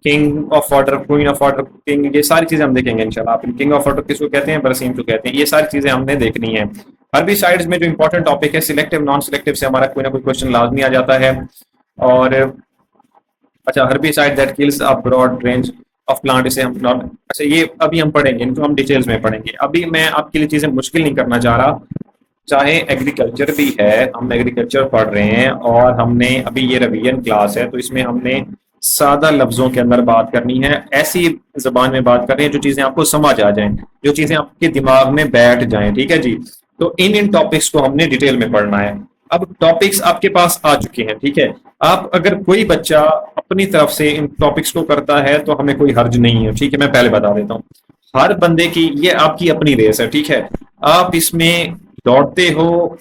King of water, queen of water, king, ये सारी चीजें हम देखेंगे इंशाल्लाह। आप किंग ऑफ वाटर किसको कहते हैं, बरसीम को कहते हैं, ये सारी चीजें हमने देखनी है। हर्बिसाइड्स में जो इंपॉर्टेंट टॉपिक है सिलेक्टिव नॉन सिलेक्टिव से हमारा कोई ना कोई क्वेश्चन लाजमी आ जाता है। और अच्छा, herbicide that kills a broad range of plant, इसे हम नॉट, अच्छा ये अभी हम पढ़ेंगे, इनको हम डिटेल्स में पढ़ेंगे। अभी मैं आपके लिए चीजें मुश्किल नहीं करना चाह रहा, चाहे एग्रीकल्चर भी है, हम एग्रीकल्चर पढ़ रहे हैं और हमने अभी ये रिवीजन क्लास है तो इसमें हमने सादा लफ्जों के अंदर बात करनी है, ऐसी जबान में बात कर रहे हैं जो चीजें आपको समझ आ जाएं, जो चीजें आपके दिमाग में बैठ जाएं, ठीक है जी। तो इन टॉपिक्स को हमने डिटेल में पढ़ना है। अब टॉपिक्स आपके पास आ चुके हैं, ठीक है। आप अगर कोई बच्चा अपनी तरफ से इन टॉपिक्स को करता है तो हमें कोई हर्ज नहीं है, ठीक है। मैं पहले बता देता हूँ, हर बंदे की ये आपकी अपनी रेस है, ठीक है। आप इसमें दौड़ते हो,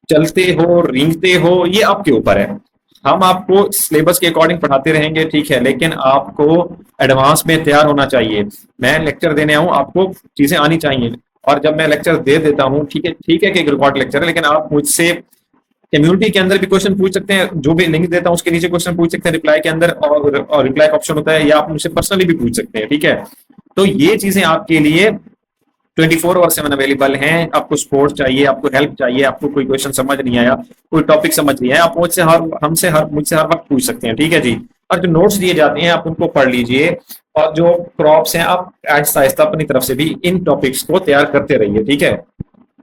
चलते हो, रेंगते हो, ये आपके ऊपर है। हम आपको सिलेबस के अकॉर्डिंग पढ़ाते रहेंगे, ठीक है, लेकिन आपको एडवांस में तैयार होना चाहिए। मैं लेक्चर देने आऊँ, आपको चीजें आनी चाहिए, और जब मैं लेक्चर दे देता हूँ, ठीक है कि रिकॉर्ड लेक्चर है, लेकिन आप मुझसे कम्युनिटी के अंदर भी क्वेश्चन पूछ सकते हैं, जो भी लिंक देता हूँ उसके नीचे क्वेश्चन पूछ सकते हैं रिप्लाई के अंदर, और रिप्लाई का ऑप्शन होता है, या आप मुझसे पर्सनली भी पूछ सकते हैं, ठीक है। तो ये चीजें आपके लिए 24/7 अवेलेबल हैं। आपको सपोर्ट चाहिए, आपको हेल्प चाहिए, आपको कोई क्वेश्चन समझ नहीं आया, कोई टॉपिक समझ नहीं आया, आप मुझसे हर वक्त पूछ सकते हैं, ठीक है जी। और जो नोट्स दिए जाते हैं आप उनको पढ़ लीजिए, और जो क्रॉप्स हैं आप आहिस्ता आहिस्ता अपनी तरफ से भी इन टॉपिक्स को तैयार करते रहिए, ठीक है।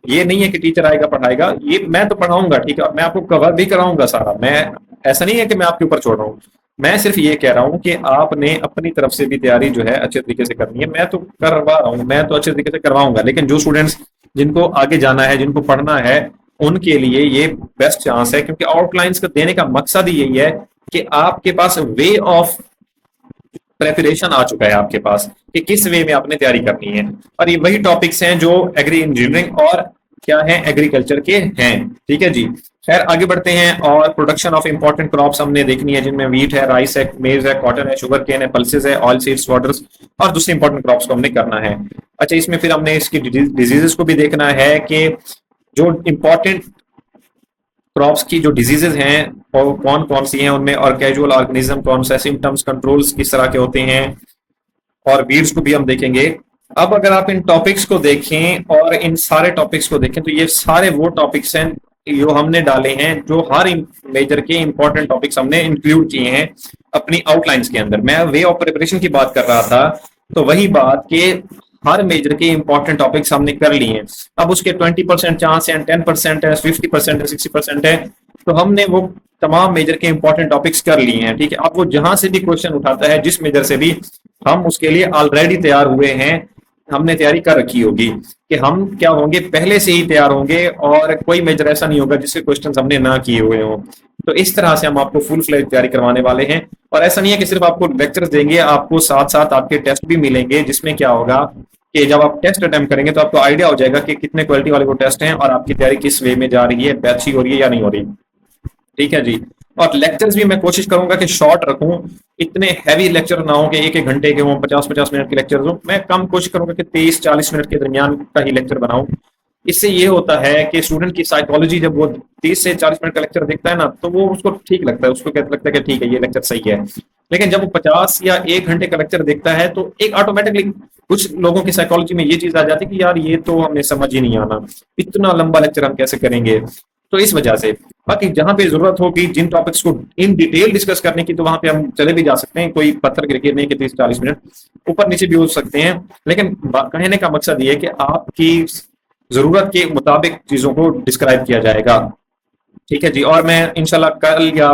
ये नहीं है कि टीचर आएगा पढ़ाएगा, ये मैं तो पढ़ाऊंगा, ठीक है, और मैं आपको कवर भी कराऊंगा सारा। मैं ऐसा नहीं है कि मैं आपके ऊपर छोड़ रहा हूँ, मैं सिर्फ ये कह रहा हूँ कि आपने अपनी तरफ से भी तैयारी जो है अच्छे तरीके से करनी है। मैं तो करवा रहा हूँ, मैं तो अच्छे तरीके से करवाऊंगा, लेकिन जो स्टूडेंट्स जिनको आगे जाना है, जिनको पढ़ना है, उनके लिए ये बेस्ट चांस है, क्योंकि आउटलाइंस का देने का मकसद ही यही है कि आपके पास वे ऑफ प्रेपरेशन आ चुका है आपके पास कि किस वे में आपने तैयारी करनी है। और ये वही टॉपिक्स हैं जो एग्री इंजीनियरिंग और क्या है, एग्रीकल्चर के हैं। ठीक है जी, खैर आगे बढ़ते हैं। और प्रोडक्शन ऑफ इंपॉर्टेंट क्रॉप्स हमने देखनी है, जिनमें वीट है, राइस है, मेज है, कॉटन है, शुगर केन है, पल्सेस है, ऑयल सीड्स, वाटर्स और दूसरे इंपॉर्टेंट क्रॉप्स को हमने करना है। अच्छा, इसमें फिर हमने इसकी डिजीजेस को भी देखना है कि जो इंपॉर्टेंट क्रॉप्स की जो डिजीजेज हैं और कौन कौन सी हैं उनमें, और कैजुअल ऑर्गेनिज्म कौन सा, सिम्टम्स, कंट्रोल्स किस तरह के होते हैं, और वीड्स को भी हम देखेंगे। अब अगर आप इन टॉपिक्स को देखें और इन सारे टॉपिक्स को देखें तो ये सारे वो टॉपिक्स हैं जो हमने डाले हैं, जो हर मेजर के इंपॉर्टेंट टॉपिक्स हमने इंक्लूड किए हैं अपनी आउटलाइंस के अंदर। मैं वे ऑफ प्रिपरेशन की बात कर रहा था, तो वही बात कि हर मेजर के इंपॉर्टेंट टॉपिक्स हमने कर लिए हैं। अब उसके 20% चांस है, 10% है, 50% है, 60% है, तो हमने वो तमाम मेजर के इंपॉर्टेंट टॉपिक्स कर लिए हैं। ठीक है, अब वो जहां से भी क्वेश्चन उठाता है, जिस मेजर से भी, हम उसके लिए ऑलरेडी तैयार हुए हैं, हमने तैयारी कर रखी होगी कि हम क्या होंगे, पहले से ही तैयार होंगे, और कोई मेजर ऐसा नहीं होगा जिसके क्वेश्चंस हमने ना किए हुए हों। तो इस तरह से हम आपको फुल फ्लेज तैयारी करवाने वाले हैं। और ऐसा नहीं है कि सिर्फ आपको लेक्चर्स देंगे, आपको साथ साथ आपके टेस्ट भी मिलेंगे, जिसमें क्या होगा कि जब आप टेस्ट अटेम्प्ट करेंगे तो आपको आइडिया हो जाएगा कि कितने क्वालिटी वाले वो टेस्ट हैं और आपकी तैयारी किस वे में जा रही है, अच्छी हो रही है या नहीं हो रही। ठीक है जी। और लेक्चर्स भी मैं कोशिश करूंगा कि शॉर्ट रखूं, इतने हैवी लेक्चर ना हो कि एक एक घंटे के हो, 50-50 मिनट के लेक्चर हो। मैं कम कोशिश करूंगा कि 30-40 मिनट के दरमियान का ही लेक्चर बनाऊं। इससे ये होता है कि स्टूडेंट की साइकोलॉजी, जब वो 30 से 40 मिनट का लेक्चर देखता है ना, तो वो उसको ठीक लगता है, उसको क्या लगता है कि ठीक है ये लेक्चर सही है। लेकिन जब वो 50 या 1 घंटे का लेक्चर देखता है तो एक ऑटोमेटिकली कुछ लोगों की साइकोलॉजी में ये चीज आ जाती है कि यार ये तो हमें समझ ही नहीं आना, इतना लंबा लेक्चर हम कैसे करेंगे। तो इस वजह से बाकी जहां पे जरूरत होगी जिन टॉपिक्स को इन डिटेल डिस्कस करने की, तो वहां पे हम चले भी जा सकते हैं, कोई पत्थर गिर नहीं कि 30-40 मिनट ऊपर नीचे भी हो सकते हैं। लेकिन कहने का मकसद ये है कि आपकी जरूरत के मुताबिक चीजों को डिस्क्राइब किया जाएगा। ठीक है जी। और मैं इंशाल्लाह कल या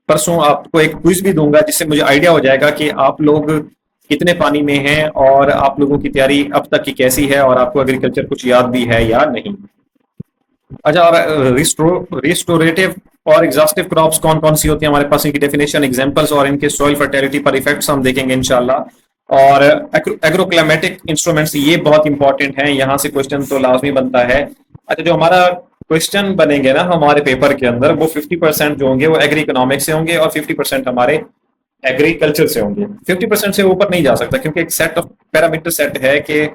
परसों आपको एक क्विज भी दूंगा, जिससे मुझे आइडिया हो जाएगा कि आप लोग कितने पानी में हैं और आप लोगों की तैयारी अब तक की कैसी है, और आपको एग्रीकल्चर कुछ याद भी है या नहीं। अच्छा, और रिस्टोरेटिव और एग्जॉस्टिव क्रॉप्स कौन कौन सी होती है हमारे पास, इनकी डेफिनेशन, एग्जांपल्स और इनके सॉइल फर्टिलिटी पर इफेक्ट्स हम देखेंगे इंशाल्लाह। और एग्रोक्लाइमेटिक इंस्ट्रूमेंट्स, ये बहुत इंपॉर्टेंट है, यहाँ से क्वेश्चन तो लाजमी बनता है। अच्छा, जो हमारा क्वेश्चन बनेंगे ना हमारे पेपर के अंदर, वो 50% जो होंगे वो एग्री इकोनॉमिक्स से होंगे और 50% हमारे एग्रीकल्चर से होंगे। 50% से ऊपर नहीं जा सकता, क्योंकि एक सेट ऑफ पैरामीटर सेट है कि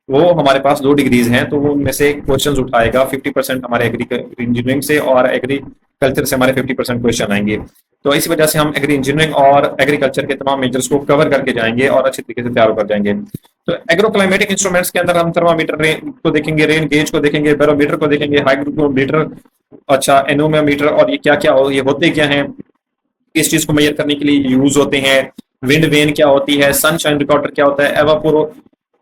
वो हमारे पास 2 डिग्रीज हैं, तो वो उनमें से क्वेश्चंस उठाएगा। 50% हमारे एग्री इंजीनियरिंग से और एग्रीकल्चर से हमारे 50% क्वेश्चन आएंगे। तो इसी वजह से हम एग्री इंजीनियरिंग और एग्रीकल्चर के तमाम मेजर्स को कवर करके जाएंगे और अच्छे तरीके से तैयार कर जाएंगे। तो एग्रोक्लाइमेटिक इंस्ट्रूमेंट्स के अंदर हम थर्मामीटर को देखेंगे, रेन गेज को देखेंगे, बैरोमीटर को देखेंगे, हाइग्रोमीटर, अच्छा एनोमीटर, और ये क्या क्या ये होते क्या हैं, किस चीज को मेजर करने के लिए यूज होते हैं, विंड वेन क्या होती है, सनशाइन रिकॉर्डर क्या होता है,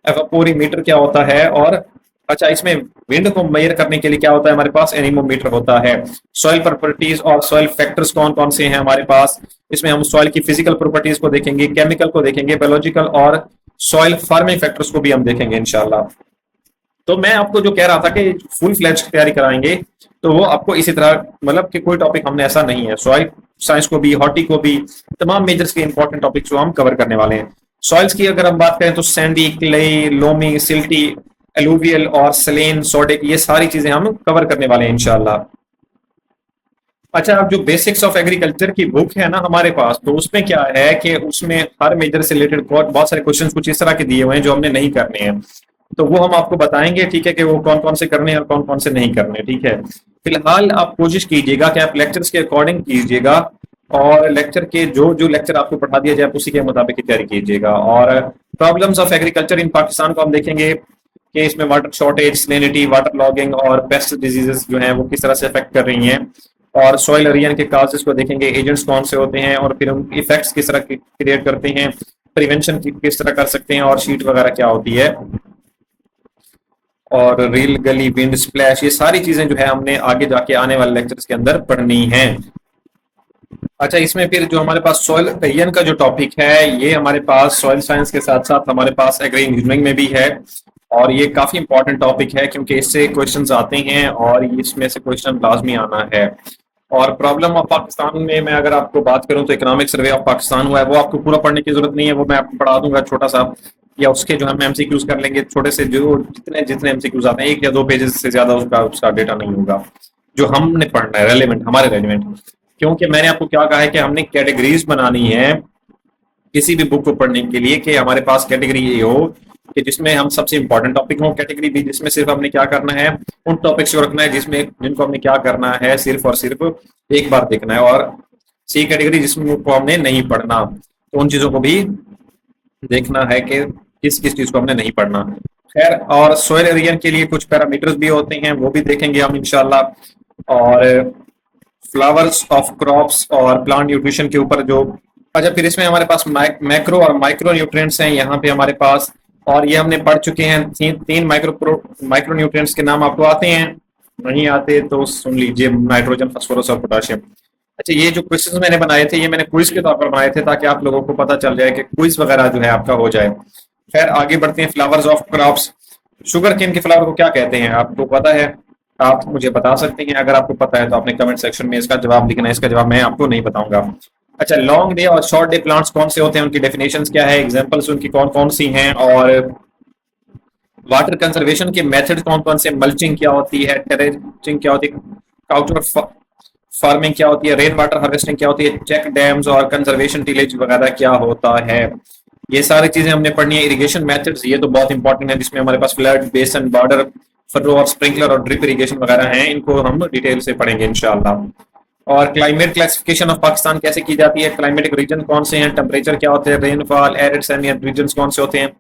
एवापोरीमीटर क्या होता है, और अच्छा इसमें विंड को मेजर करने के लिए क्या होता है हमारे पास, एनीमोमीटर होता है। सॉइल प्रॉपर्टीज और सॉइल फैक्टर्स कौन कौन से हैं हमारे पास, इसमें हम सॉइल की फिजिकल प्रॉपर्टीज को देखेंगे, केमिकल को देखेंगे, बायोलॉजिकल और सॉइल फार्मिंग फैक्टर्स को भी हम देखेंगे इंशाल्लाह। तो मैं आपको जो कह रहा था कि फुल फ्लैज तैयारी कराएंगे, तो वो आपको इसी तरह, मतलब कि कोई टॉपिक हमने ऐसा नहीं है, सॉइल साइंस को भी, हॉर्टी को भी, तमाम मेजर्स के इंपॉर्टेंट टॉपिक्स को हम कवर करने वाले हैं। सॉइल्स की अगर हम बात करें तो Sandy, clay, loamy, silty, alluvial और सलेन, सोडिक, ये सारी चीजें हम कवर करने वाले हैं इंशाल्लाह। अच्छा, अब जो बेसिक्स ऑफ एग्रीकल्चर की बुक है ना हमारे पास, तो उसमें क्या है कि उसमें हर मेजर से रिलेटेड बहुत सारे क्वेश्चंस कुछ इस तरह के दिए हुए हैं जो हमने नहीं करने हैं, तो वो हम आपको बताएंगे। ठीक है, कि वो कौन कौन से करने हैं और कौन कौन से नहीं करने। ठीक है, फिलहाल आप कोशिश कीजिएगा कि आप लेक्चर्स के अकॉर्डिंग कीजिएगा, और लेक्चर के जो लेक्चर आपको पढ़ा दिया जाए उसी के मुताबिक तैयारी कीजिएगा। और problems of agriculture in Pakistan को हम देखेंगे कि इसमें water shortage, salinity, water logging और पेस्ट डिजीजेस जो हैं वो किस तरह से अफेक्ट कर रही हैं, और सॉइल एरियन के काजेस को देखेंगे, एजेंट्स कौन से होते हैं, और फिर हम इफेक्ट्स किस तरह क्रिएट करते हैं, प्रिवेंशन किस तरह कर सकते हैं, और शीट वगैरह क्या होती है। और रील गली विंड स्प्लैश, ये सारी चीजें जो है हमने आगे जाके आने वाले लेक्चर्स के अंदर पढ़नी है। अच्छा, इसमें फिर जो हमारे पास सॉइल एरियन का जो टॉपिक है, ये हमारे पास सॉइल साइंस के साथ साथ हमारे पास एग्री इंजीनियरिंग में भी है, और ये काफी इंपॉर्टेंट टॉपिक है क्योंकि इससे क्वेश्चंस आते हैं और इसमें से क्वेश्चन लाजमी आना है। और प्रॉब्लम ऑफ पाकिस्तान में मैं अगर आपको बात करूं तो इकोनॉमिक सर्वे ऑफ पाकिस्तान हुआ है, वो आपको पूरा पढ़ने की जरूरत नहीं है, वो मैं आपको पढ़ा दूंगा छोटा सा, या उसके जो हम एमसीक्यूज कर लेंगे छोटे से, जो जितने जितने एमसीक्यूज आते हैं 1 या 2 पेजेस से ज्यादा उसका उसका डेटा नहीं होगा जो हमने पढ़ना है, रेलेवेंट हमारे रेलेवेंट। क्योंकि मैंने आपको क्या कहा है कि हमने कैटेगरीज बनानी है किसी भी बुक को पढ़ने के लिए, कि हमारे पास कैटेगरी ये हो कि जिसमें हम सबसे इंपॉर्टेंट टॉपिक हो, कैटेगरी भी जिसमें सिर्फ हमने क्या करना है, उन टॉपिक्स को रखना है जिसमें जिनको हमने क्या करना है, सिर्फ और सिर्फ एक बार देखना है, और सी कैटेगरी जिसमें को हमने नहीं पढ़ना, तो उन चीजों को भी देखना है कि किस किस चीज को हमने नहीं पढ़ना। खैर, और सोयल एरियन के लिए कुछ पैरामीटर्स भी होते हैं, वो भी देखेंगे हम इंशाल्लाह। और फ्लावर्स ऑफ क्रॉप्स और प्लांट न्यूट्रिशन के ऊपर जो, अच्छा फिर इसमें हमारे पास मैक्रो और माइक्रो न्यूट्रिएंट्स हैं यहाँ पे हमारे पास, और ये हमने पढ़ चुके हैं। तीन माइक्रो न्यूट्रिएंट्स के नाम आपको आते हैं, नहीं आते तो सुन लीजिए, नाइट्रोजन, फास्फोरस और पोटाशियम। अच्छा, ये जो क्वेश्चंस मैंने बनाए थे, ये मैंने क्विज के तौर पर बनाए थे ताकि आप लोगों को पता चल जाए कि क्विज वगैरह जो है आपका हो जाए। खैर, आगे बढ़ते हैं। Flowers of crops, sugar cane के फ्लावर को क्या कहते हैं, आपको पता है? आप मुझे बता सकते हैं, अगर आपको पता है तो आपने कमेंट सेक्शन में इसका जवाब लिखना है, इसका जवाब मैं आपको नहीं बताऊंगा। अच्छा, लॉन्ग डे और शॉर्ट डे प्लांट्स कौन से होते हैं, उनकी डेफिनेशंस क्या है, एग्जांपल्स उनकी कौन कौन सी हैं, और वाटर कंजर्वेशन के मेथड कौन कौन से, मल्चिंग क्या होती है, टेरेसिंग क्या होती है, आउटडोर फार्मिंग क्या होती है, रेन वाटर हार्वेस्टिंग क्या होती है, चेक डैम्स और कंजर्वेशन टिलेज वगैरह क्या होता है, ये सारी चीजें हमने पढ़नी है। इरिगेशन मेथड्स, ये तो बहुत इंपॉर्टेंट है, जिसमें हमारे पास फ्लड, बेसन, बॉर्डर, फरो और स्प्रिंकलर और ड्रिप इरिगेशन वगैरह हैं, इनको हम डिटेल से पढ़ेंगे इंशाल्लाह। और क्लाइमेट क्लासिफिकेशन ऑफ पाकिस्तान कैसे की जाती है, क्लाइमेटिक रीजन कौन से हैं, टेम्परेचर क्या होते हैं, rainfall, arid semi arid region कौन से होते हैं,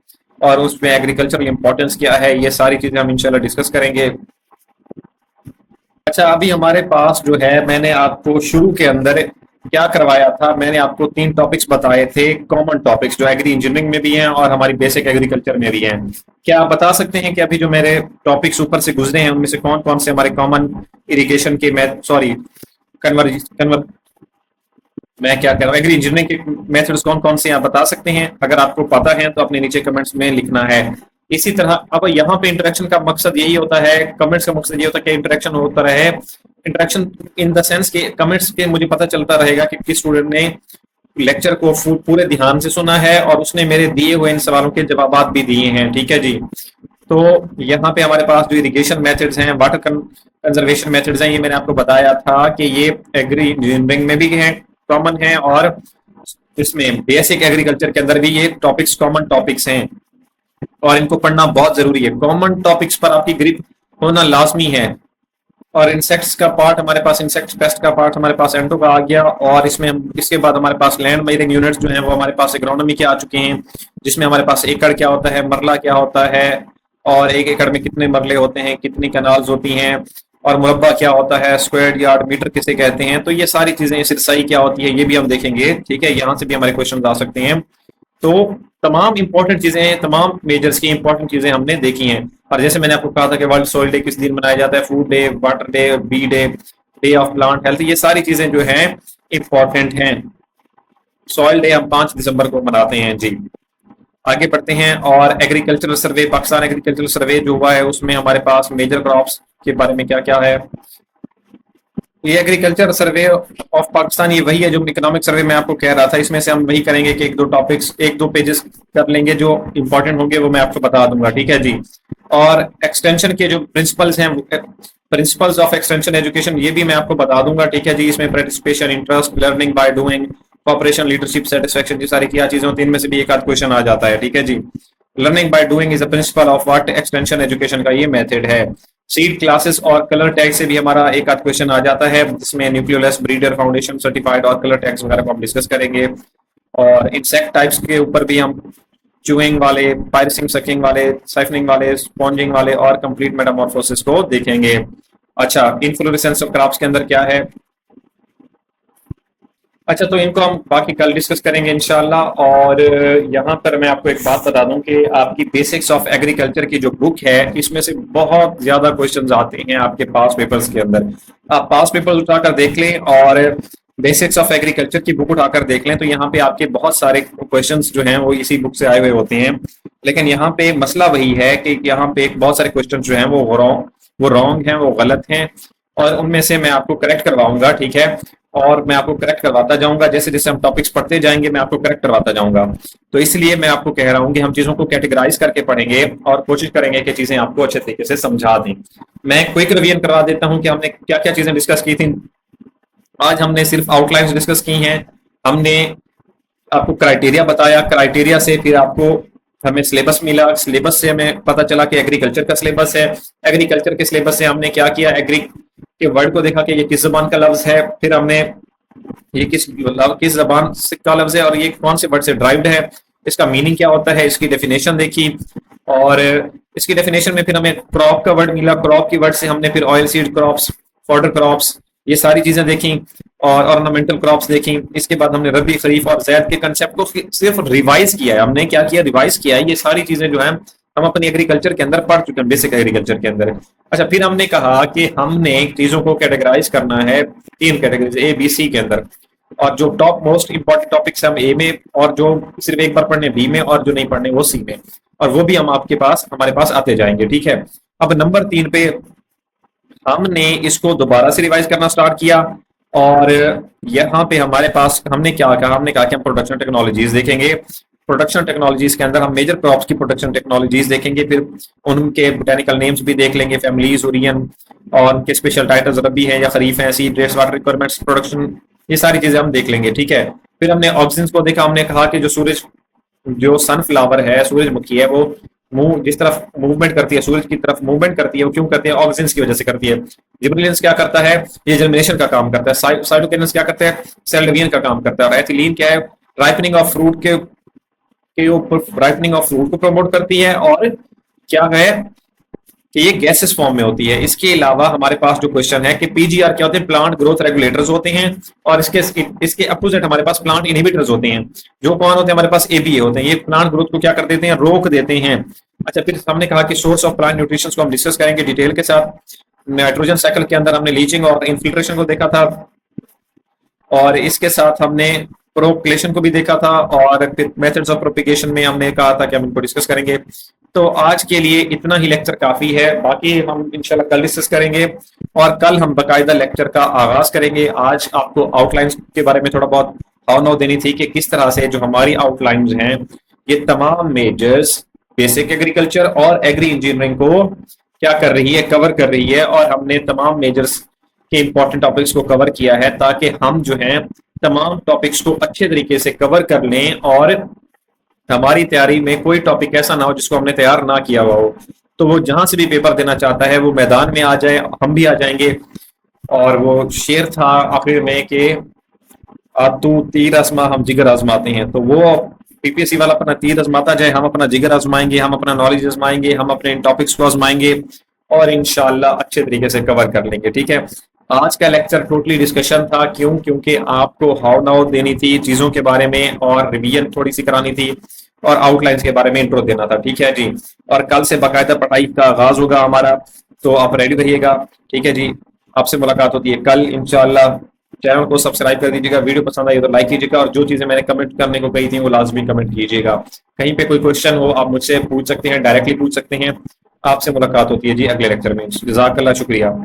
और उसमें एग्रीकल्चरल इंपॉर्टेंस क्या है, ये सारी चीजें हम इंशाल्लाह डिस्कस करेंगे। अच्छा, अभी हमारे पास जो है, मैंने आपको शुरू के अंदर क्या करवाया था, मैंने आपको 3 टॉपिक्स बताए थे, कॉमन टॉपिक्स जो एग्री इंजीनियरिंग में भी हैं और हमारी बेसिक एग्रीकल्चर में भी हैं। क्या आप बता सकते हैं कि अभी जो मेरे टॉपिक्स ऊपर से गुजरे हैं उनमें से कौन कौन से हमारे कॉमन इरिगेशन के मैं क्या कर रहा हूँ, एग्री इंजीनियरिंग के मेथड्स कौन कौन से आप बता सकते हैं? अगर आपको पता है तो अपने नीचे कमेंट्स में लिखना है। इसी तरह अब यहाँ पे इंटरेक्शन का मकसद यही होता है, कमेंट्स का मकसद ये होता है कि इंटरेक्शन होता रहे, इंटरेक्शन इन द सेंस के कमेंट्स के मुझे पता चलता रहेगा कि किस स्टूडेंट ने लेक्चर को पूरे ध्यान से सुना है और उसने मेरे दिए हुए इन सवालों के जवाब भी दिए हैं। ठीक है जी, तो यहाँ पे हमारे पास जो इरिगेशन मेथड्स हैं, वाटर कंजर्वेशन मेथड्स हैं, ये मैंने आपको बताया था कि ये एग्री इंजीनियरिंग में भी है, कॉमन है, और इसमें बेसिक एग्रीकल्चर के अंदर भी ये टॉपिक्स कॉमन टॉपिक्स हैं और इनको पढ़ना बहुत जरूरी है। कॉमन टॉपिक्स पर आपकी ग्रिप होना लाजमी है। और इंसेक्ट्स का पार्ट हमारे पास, इंसेक्ट पेस्ट का पार्ट हमारे पास एंटो का आ गया, और इसमें इसके बाद हमारे पास लैंड मेजरिंग यूनिट्स जो हैं वो हमारे पास एग्रोनॉमी के आ चुके हैं, जिसमें हमारे पास एकड़ क्या होता है, मरला क्या होता है, और 1 एकड़ में कितने मरले होते हैं, कितनी कनाल्स होती हैं, और मुरब्बा क्या होता है, स्क्वायर यार्ड मीटर किसे कहते हैं, तो ये सारी चीजें, सिरसाई क्या होती है, ये भी हम देखेंगे। ठीक है, यहाँ से भी हमारे क्वेश्चन आ सकते हैं। तो तमाम इंपॉर्टेंट चीजें, तमाम मेजर्स की इंपॉर्टेंट चीजें हमने देखी हैं। और जैसे मैंने आपको कहा था कि वर्ल्ड सॉइल डे किस दिन मनाया जाता है, food day, water day, bee day, day of plant health, ये सारी चीजें जो हैं इंपॉर्टेंट हैं। सॉइल डे हम 5 दिसंबर को मनाते हैं जी। आगे बढ़ते हैं। और एग्रीकल्चरल सर्वे, पाकिस्तान एग्रीकल्चरल सर्वे जो हुआ है उसमें हमारे पास मेजर क्रॉप्स के बारे में क्या क्या है। ये एग्रीकल्चर सर्वे ऑफ पाकिस्तान ये वही है जो इकोनॉमिक सर्वे में आपको कह रहा था, इसमें से हम वही करेंगे कि 1-2 टॉपिक्स, 1-2 पेजेस कर लेंगे, जो इंपॉर्टेंट होंगे वो मैं आपको बता दूंगा। ठीक है जी। और एक्सटेंशन के जो प्रिंसिपल्स हैं, प्रिंसिपल्स ऑफ एक्सटेंशन एजुकेशन, ये भी मैं आपको बता दूंगा। ठीक है जी। इसमें participation, interest, learning by doing, cooperation, leadership, satisfaction, ये सारी क्या चीजें होती हैं, इनमें से भी एक आध क्वेश्चन आ जाता है। ठीक है जी। Learning by doing is a principle of what, extension education का ये मेथड है। सीड क्लासेस और कलर टैग से भी हमारा एक आध क्वेश्चन आ जाता है, जिसमें न्यूक्लियोलस, ब्रीडर, फाउंडेशन, सर्टिफाइड और कलर टैग्स वगैरह को हम डिस्कस करेंगे। और इंसेक्ट टाइप्स के ऊपर भी हम चूइंग वाले, पायरसिंग, सकिंग वाले, साइफनिंग वाले, स्पॉन्जिंग वाले और कंप्लीट मेटामॉर्फोसिस को देखेंगे। अच्छा, इन्फ्लोरेसेंस ऑफ क्रॉप्स के अंदर क्या है, अच्छा, तो इनको हम बाकी कल डिस्कस करेंगे इंशाल्लाह। और यहाँ पर मैं आपको एक बात बता दूं कि आपकी बेसिक्स ऑफ एग्रीकल्चर की जो बुक है, इसमें से बहुत ज्यादा क्वेश्चंस आते हैं आपके पास पेपर्स के अंदर। आप पास पेपर्स उठाकर देख लें और बेसिक्स ऑफ एग्रीकल्चर की बुक उठाकर देख लें, तो यहाँ पे आपके बहुत सारे क्वेश्चंस जो हैं वो इसी बुक से आए हुए होते हैं। लेकिन यहाँ पे मसला वही है कि यहाँ पे बहुत सारे क्वेश्चन जो हैं वो रॉन्ग हैं, वो गलत हैं, और उनमें से मैं आपको करेक्ट करवाऊंगा, ठीक है। और मैं आपको करेक्ट करवाता जाऊंगा, जैसे जैसे हम टॉपिक्स पढ़ते जाएंगे मैं आपको करेक्ट करवाता जाऊंगा। तो इसलिए मैं आपको कह रहा हूं कि हम चीजों को कैटेगराइज करके पढ़ेंगे और कोशिश करेंगे कि चीजें आपको अच्छे तरीके से समझा दें। मैं क्विक रिवीजन करवा देता हूं कि हमने क्या क्या चीजें डिस्कस की थी। आज हमने सिर्फ आउटलाइंस डिस्कस की हैं। हमने आपको क्राइटेरिया बताया, क्राइटेरिया से फिर आपको हमें सिलेबस मिला, सिलेबस से हमें पता चला कि एग्रीकल्चर का सिलेबस है। एग्रीकल्चर के सिलेबस से हमने क्या किया, एग्री के वर्ड को देखा कि ये किस जबान का लफ्ज है, फिर हमने ये किस जबान का लफ्ज है और ये कौन से वर्ड से ड्राइव्ड है, इसका मीनिंग क्या होता है, इसकी डेफिनेशन देखी। और इसकी डेफिनेशन में फिर हमें क्रॉप का वर्ड मिला, क्रॉप की वर्ड से हमने फिर oil seed crops, fodder crops, ये सारी चीजें देखी और ऑर्नामेंटल क्रॉप्स देखी। इसके बाद हमने रबी, खरीफ और जैद के कंसेप्ट को सिर्फ रिवाइज किया है। हमने क्या किया, रिवाइज किया है। ये सारी चीजें जो है हम अपनी एग्रीकल्चर के अंदर पढ़ चुके हैं, बेसिक एग्रीकल्चर के अंदर। अच्छा, फिर हमने कहा कि हमने चीजों को कैटेगराइज करना है 3 कैटेगरीज, ए बी सी के अंदर। और जो टॉप मोस्ट इंपॉर्टेंट टॉपिक्स हम ए में, और जो सिर्फ एक बार पढ़ने बी में, और जो नहीं पढ़ने वो सी में। और वो भी हम हमारे पास आते जाएंगे, ठीक है। अब नंबर 3 पे हमने इसको दोबारा से रिवाइज करना स्टार्ट किया। और यहाँ पे हमारे पास हमने क्या कहा, हमने कहा कि हम प्रोडक्शन टेक्नोलॉजीज देखेंगे। प्रोडक्शन टेक्नोलॉजीज के अंदर हम मेजर क्रॉप्स की प्रोडक्शन टेक्नोलॉजीज देखेंगे, फिर उनके बोटेनिकल नेम्स भी देख लेंगे, फैमिलीज, ओरियन, और उनके स्पेशल टाइटल्स रबी है या खरीफ है, seed rates, water requirements, production, ये सारी चीजें हम देख लेंगे, ठीक है। फिर हमने ऑक्सीजन को देखा। हमने कहा कि जो सनफ्लावर है, सूरजमुखी है, वो मूव जिस तरफ मूवमेंट करती है, सूरज की तरफ मूवमेंट करती है, वो क्यों करती है, ऑक्सीजन की वजह से करती है। जिबरेलिन्स क्या करता है, ये जर्मिनेशन का काम करता है। साइटोकिन्स क्या करते हैं, सेल डिवीजन का काम करता है। और एथिलीन क्या है, राइपनिंग ऑफ फ्रूट के ऊपर, राइपनिंग ऑफ फ्रूट को प्रमोट करती है। और क्या है कि ये गैसेस फॉर्म में होती है। इसके अलावा हमारे पास जो क्वेश्चन है कि पीजीआर क्या होते हैं, प्लांट ग्रोथ रेगुलेटर्स होते हैं। और इसके अपोजिट हमारे पास प्लांट इनहिबिटर्स होते हैं, जो कौन होते हैं, हमारे पास एबीए होते हैं। ये प्लांट ग्रोथ को क्या कर देते हैं, रोक देते हैं। अच्छा, फिर हमने कहा कि सोर्स ऑफ प्लांट न्यूट्रिशन को हम डिस्कस करेंगे डिटेल के साथ। नाइट्रोजन साइकिल के अंदर हमने लीचिंग और इन्फिल्ट्रेशन को देखा था, और इसके साथ हमने प्रोपगेशन को भी देखा था। और फिर मेथड्स ऑफ प्रोपगेशन में हमने कहा था कि हम इनको डिस्कस करेंगे। तो आज के लिए इतना ही लेक्चर काफी है, बाकी हम इंशाल्लाह कल डिस्कस करेंगे। और कल हम बाकायदा लेक्चर का आगाज करेंगे। आज आपको आउटलाइंस के बारे में थोड़ा बहुत हाव नाउ देनी थी कि किस तरह से जो हमारी आउटलाइंस हैं, ये तमाम मेजर्स बेसिक एग्रीकल्चर और एग्री इंजीनियरिंग को क्या कर रही है, कवर कर रही है। और हमने तमाम मेजर्स के इंपॉर्टेंट टॉपिक्स को कवर किया है, ताकि हम जो है तमाम टॉपिक्स को अच्छे तरीके से कवर कर लें और हमारी तैयारी में कोई टॉपिक ऐसा ना हो जिसको हमने तैयार ना किया हुआ हो। तो वो जहां से भी पेपर देना चाहता है वो मैदान में आ जाए, हम भी आ जाएंगे। और वो शेर था आखिर में कि तू तीर आजमा हम जिगर आजमाते हैं। तो वो पीपीएससी वाला अपना तीर आजमाता जाए, हम अपना जिगर आजमाएंगे, हम अपना नॉलेज आजमाएंगे, हम अपने इन टॉपिक्स को आजमाएंगे और इंशाल्लाह अच्छे तरीके से कवर कर लेंगे, ठीक है। आज का लेक्चर टोटली डिस्कशन था। क्यों? क्योंकि आपको हाउ नाउ देनी थी चीजों के बारे में, और रिवीजन थोड़ी सी करानी थी, और आउटलाइंस के बारे में इंट्रो देना था, ठीक है जी। और कल से बाकायदा पढ़ाई का आगाज होगा हमारा, तो आप रेडी रहिएगा, ठीक है जी। आपसे मुलाकात होती है कल इंशाल्लाह। चैनल को सब्सक्राइब कर दीजिएगा, वीडियो पसंद आई तो लाइक कीजिएगा, और जो चीजें मैंने कमेंट करने को कही थी वो लाजमी कमेंट कीजिएगा। कहीं पे कोई क्वेश्चन हो आप मुझसे पूछ सकते हैं, डायरेक्टली पूछ सकते हैं। आपसे मुलाकात होती है जी अगले लेक्चर में। जज़ाकल्लाह, शुक्रिया।